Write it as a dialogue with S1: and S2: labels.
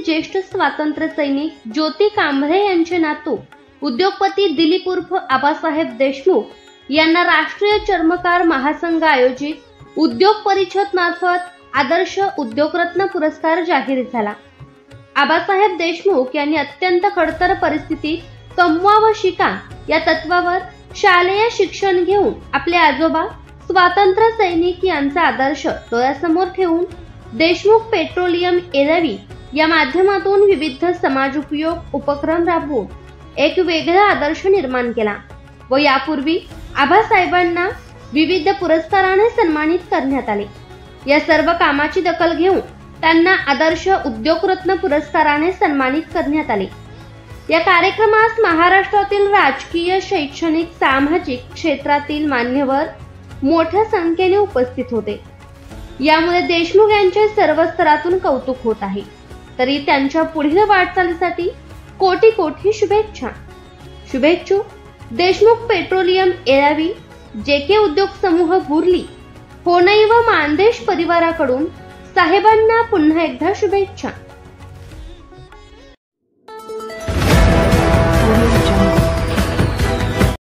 S1: राज्यातील ज्येष्ठ स्वातंत्र्य सैनिक ज्योती कांबळे यांचे नातू उद्योगपती दिलीप उर्फ आबासाहेब देशमुख यांना राष्ट्रीय चर्मकार महासंघ आयोजित उद्योग परिषद मार्फत आदर्श उद्योगरत्न पुरस्कार जाहीर झाला। आबासाहेब देशमुख यांनी अत्यंत खडतर परिस्थितीत कमवा व शिका या तत्वावर शालेय शिक्षण घेऊन आपले आजोबा स्वातंत्र्य सैनिक यांचा आदर्श डोळ्यासमोर ठेवून देशमुख पेट्रोलियम एरवी या माध्यमातून विविध समाजोपयोग उपक्रम राबवून एक वेगळा आदर्श निर्माण केला व यापूर्वी आबासाहेबांना विविध पुरस्काराने सन्मानित करण्यात आले। या सर्व कामाची दखल घेऊन त्यांना आदर्श उद्योगरत्न पुरस्काराने सन्मानित करण्यात आले। या कार्यक्रमास महाराष्ट्रातील राजकीय, शैक्षणिक, सामाजिक क्षेत्रातील मान्यवर मोठ्या संख्येने उपस्थित होते। यामुळे देशमुख यांचे सर्व स्तरातून कौतुक होत आहे। तरी त्यांच्या पुढील वाटचालीसाठी कोटी कोटी शुभेच्छा। शुभेच्छुक देशमुख पेट्रोलियम एरावी, जेके उद्योग समूह बुर्ली, होनई व मानदेश परिवाराकडून साहेबांना पुन्हा एकदा शुभेच्छा।